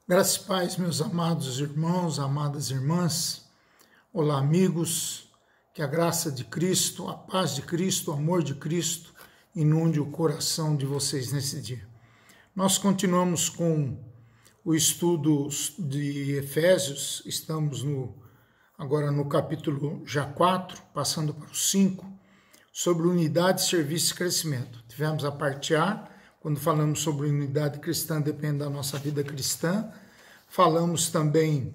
Graças e paz, meus amados irmãos, amadas irmãs. Olá, amigos. Que a graça de Cristo, a paz de Cristo, o amor de Cristo inunde o coração de vocês nesse dia. Nós continuamos com o estudo de Efésios. Estamos agora no capítulo já 4, passando para o 5, sobre unidade, serviço e crescimento. Tivemos a parte A, quando falamos sobre unidade cristã, depende da nossa vida cristã. Falamos também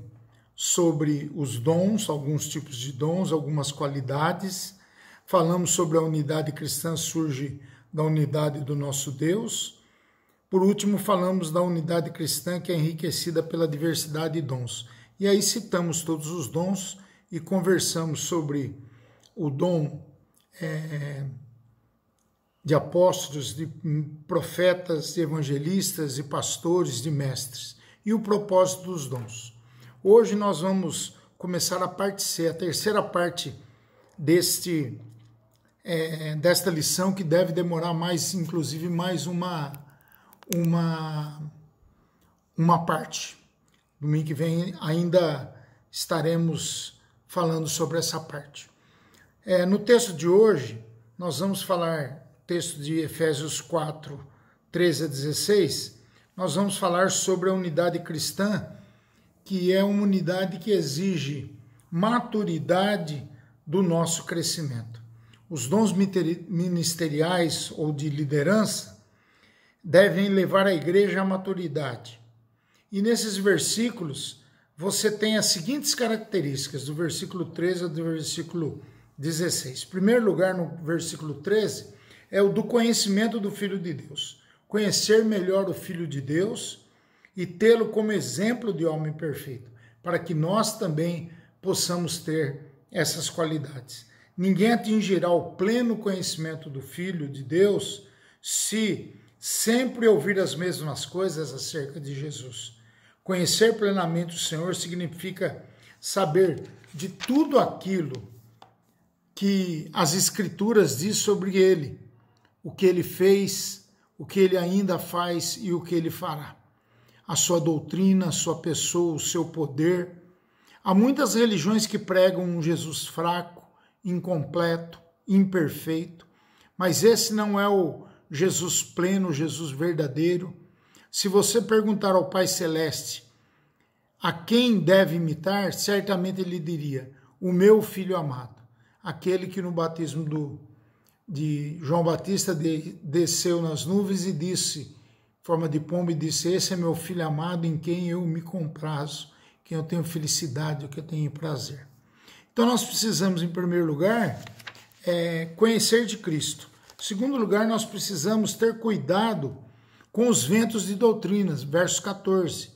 sobre os dons, alguns tipos de dons, algumas qualidades. Falamos sobre a unidade cristã, surge da unidade do nosso Deus. Por último, falamos da unidade cristã, que é enriquecida pela diversidade de dons. E aí citamos todos os dons e conversamos sobre o dom de apóstolos, de profetas, de evangelistas, de pastores, de mestres, e o propósito dos dons. Hoje nós vamos começar a parte C, a terceira parte desta lição, que deve demorar mais, inclusive mais uma parte. Domingo que vem ainda estaremos falando sobre essa parte. No texto de hoje, nós vamos falar, texto de Efésios 4, 13 a 16, nós vamos falar sobre a unidade cristã, que é uma unidade que exige maturidade do nosso crescimento. Os dons ministeriais ou de liderança devem levar a igreja à maturidade. E nesses versículos, você tem as seguintes características, do versículo 13 ao versículo 16. Em primeiro lugar, no versículo 13, é o do conhecimento do Filho de Deus. Conhecer melhor o Filho de Deus e tê-lo como exemplo de homem perfeito, para que nós também possamos ter essas qualidades. Ninguém atingirá o pleno conhecimento do Filho de Deus se sempre ouvir as mesmas coisas acerca de Jesus. Conhecer plenamente o Senhor significa saber de tudo aquilo que as Escrituras diz sobre Ele, o que Ele fez, o que Ele ainda faz e o que Ele fará. A sua doutrina, a sua pessoa, o seu poder. Há muitas religiões que pregam um Jesus fraco, incompleto, imperfeito, mas esse não é o Jesus pleno, o Jesus verdadeiro. Se você perguntar ao Pai Celeste a quem deve imitar, certamente ele diria: o meu Filho amado, aquele que no batismo de João Batista desceu nas nuvens e disse, em forma de pombo, e disse: esse é meu Filho amado em quem eu me comprazo, quem eu tenho felicidade, o que eu tenho prazer. Então nós precisamos, em primeiro lugar, conhecer de Cristo. Em segundo lugar, nós precisamos ter cuidado com os ventos de doutrinas, verso 14.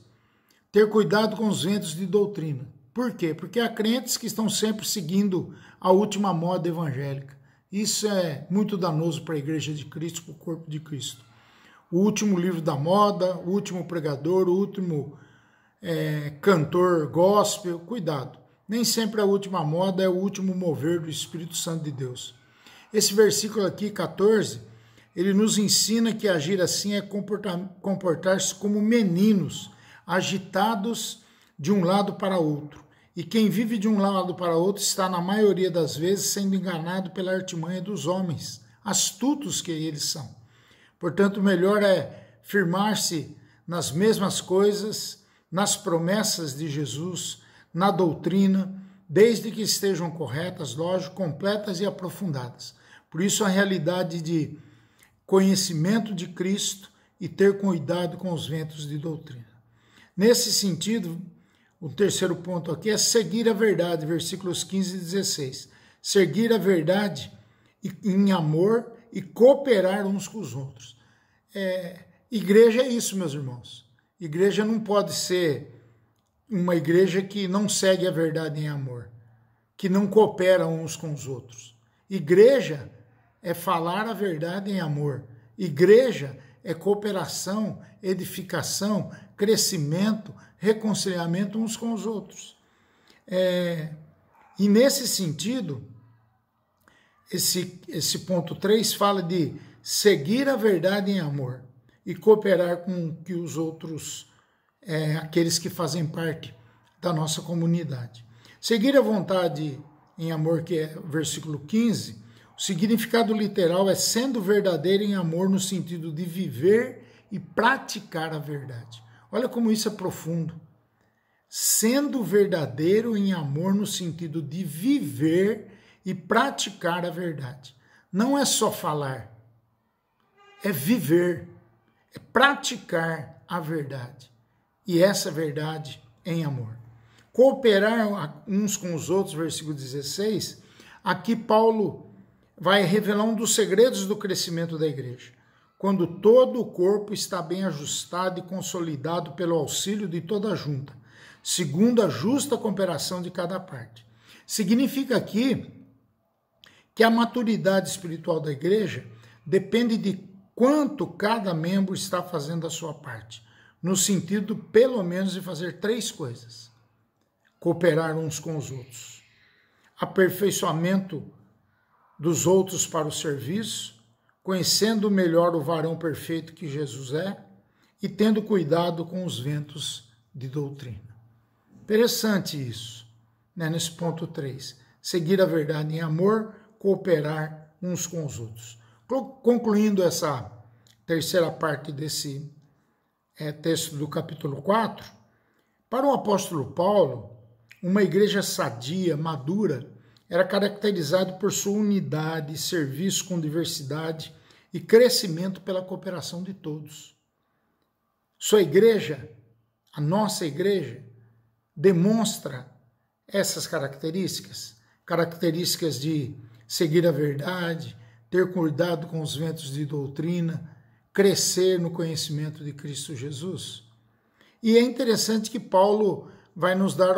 Ter cuidado com os ventos de doutrina. Por quê? Porque há crentes que estão sempre seguindo a última moda evangélica. Isso é muito danoso para a Igreja de Cristo, para o corpo de Cristo. O último livro da moda, o último pregador, o último cantor gospel, cuidado. Nem sempre a última moda é o último mover do Espírito Santo de Deus. Esse versículo aqui, 14, ele nos ensina que agir assim é comportar-se como meninos, agitados de um lado para outro. E quem vive de um lado para outro está, na maioria das vezes, sendo enganado pela artimanha dos homens, astutos que eles são. Portanto, o melhor é firmar-se nas mesmas coisas, nas promessas de Jesus, na doutrina, desde que estejam corretas, lógico, completas e aprofundadas. Por isso, a realidade de conhecimento de Cristo e ter cuidado com os ventos de doutrina. Nesse sentido, o terceiro ponto aqui é seguir a verdade, versículos 15 e 16. Seguir a verdade em amor e cooperar uns com os outros. Igreja é isso, meus irmãos. Igreja não pode ser uma igreja que não segue a verdade em amor, que não coopera uns com os outros. Igreja é falar a verdade em amor. Igreja é cooperação, edificação, crescimento, reconciliamento uns com os outros. E nesse sentido, esse ponto 3 fala de seguir a verdade em amor e cooperar com que os outros aqueles que fazem parte da nossa comunidade. Seguir a vontade em amor, que é o versículo 15, o significado literal é sendo verdadeiro em amor no sentido de viver e praticar a verdade. Olha como isso é profundo. Sendo verdadeiro em amor no sentido de viver e praticar a verdade. Não é só falar, é viver, é praticar a verdade. E essa verdade em amor. Cooperar uns com os outros, versículo 16, aqui Paulo vai revelar um dos segredos do crescimento da igreja. Quando todo o corpo está bem ajustado e consolidado pelo auxílio de toda a junta, segundo a justa cooperação de cada parte. Significa aqui que a maturidade espiritual da igreja depende de quanto cada membro está fazendo a sua parte, no sentido, pelo menos, de fazer 3 coisas. Cooperar uns com os outros, aperfeiçoamento dos outros para o serviço, conhecendo melhor o varão perfeito que Jesus é e tendo cuidado com os ventos de doutrina. Interessante isso, né? Nesse ponto 3. Seguir a verdade em amor, cooperar uns com os outros. Concluindo essa terceira parte desse texto do capítulo 4, para o apóstolo Paulo, uma igreja sadia, madura, era caracterizada por sua unidade, serviço com diversidade e crescimento pela cooperação de todos. Sua igreja, a nossa igreja, demonstra essas características de seguir a verdade, ter cuidado com os ventos de doutrina, crescer no conhecimento de Cristo Jesus. E é interessante que Paulo vai nos dar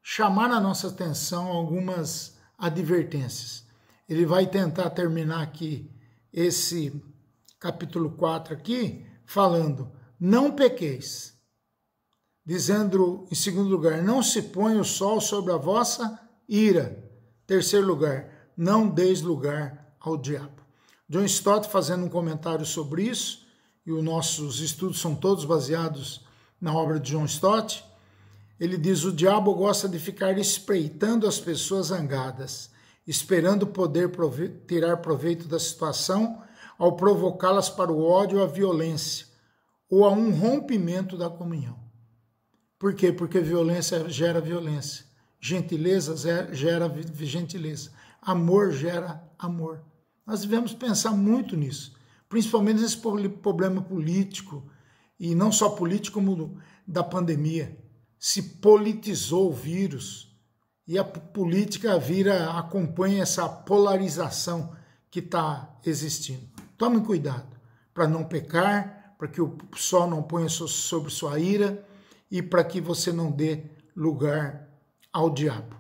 chamar a nossa atenção algumas advertências. Ele vai tentar terminar aqui esse capítulo 4 aqui, falando, não pequeis, dizendo em segundo lugar, não se ponha o sol sobre a vossa ira. Terceiro lugar, não deis lugar ao diabo. John Stott fazendo um comentário sobre isso, e os nossos estudos são todos baseados na obra de John Stott, ele diz, o diabo gosta de ficar espreitando as pessoas zangadas, esperando poder tirar proveito da situação ao provocá-las para o ódio ou a violência, ou a um rompimento da comunhão. Por quê? Porque violência gera violência, gentileza gera gentileza, amor gera amor. Nós devemos pensar muito nisso, principalmente nesse problema político, e não só político, como da pandemia. Se politizou o vírus e a política acompanha essa polarização que está existindo. Tomem cuidado para não pecar, para que o sol não ponha sobre sua ira e para que você não dê lugar ao diabo.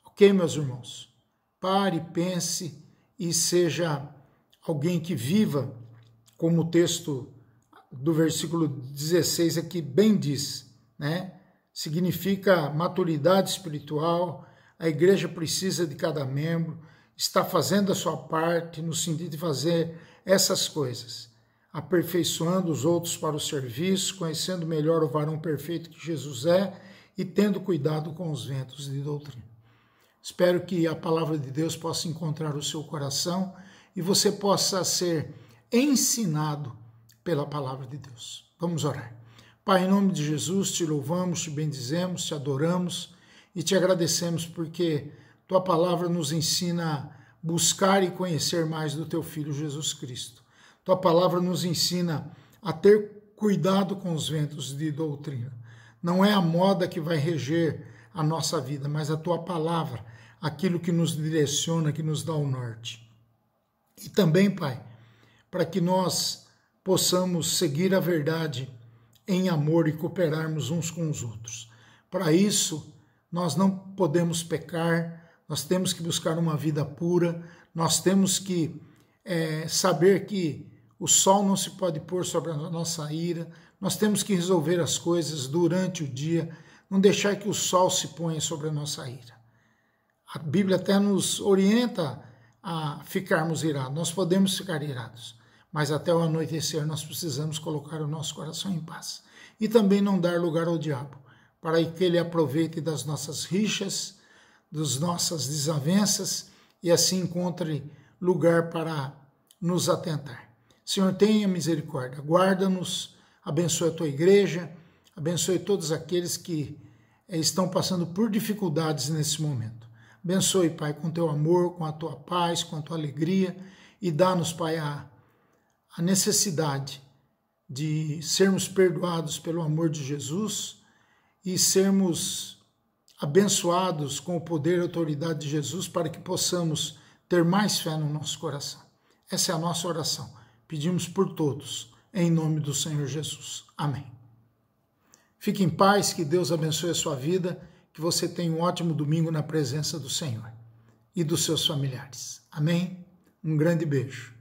Ok, meus irmãos? Pare, pense e seja alguém que viva, como o texto do versículo 16 aqui bem diz, né? Significa maturidade espiritual, a igreja precisa de cada membro, está fazendo a sua parte no sentido de fazer essas coisas, aperfeiçoando os outros para o serviço, conhecendo melhor o varão perfeito que Jesus é e tendo cuidado com os ventos de doutrina. Espero que a palavra de Deus possa encontrar o seu coração e você possa ser ensinado pela palavra de Deus. Vamos orar. Pai, em nome de Jesus, te louvamos, te bendizemos, te adoramos e te agradecemos porque tua palavra nos ensina a buscar e conhecer mais do teu Filho Jesus Cristo. Tua palavra nos ensina a ter cuidado com os ventos de doutrina. Não é a moda que vai reger a nossa vida, mas a tua palavra, aquilo que nos direciona, que nos dá o norte. E também, Pai, para que nós possamos seguir a verdade em amor e cooperarmos uns com os outros. Para isso, nós não podemos pecar, nós temos que buscar uma vida pura, nós temos que saber que o sol não se pode pôr sobre a nossa ira, nós temos que resolver as coisas durante o dia, não deixar que o sol se ponha sobre a nossa ira. A Bíblia até nos orienta a ficarmos irados, nós podemos ficar irados, mas até o anoitecer nós precisamos colocar o nosso coração em paz. E também não dar lugar ao diabo, para que ele aproveite das nossas rixas, das nossas desavenças, e assim encontre lugar para nos atentar. Senhor, tenha misericórdia, guarda-nos, abençoe a tua igreja, abençoe todos aqueles que estão passando por dificuldades nesse momento. Abençoe, Pai, com teu amor, com a tua paz, com a tua alegria, e dá-nos, Pai, a necessidade de sermos perdoados pelo amor de Jesus e sermos abençoados com o poder e autoridade de Jesus para que possamos ter mais fé no nosso coração. Essa é a nossa oração. Pedimos por todos, em nome do Senhor Jesus. Amém. Fique em paz, que Deus abençoe a sua vida, que você tenha um ótimo domingo na presença do Senhor e dos seus familiares. Amém? Um grande beijo.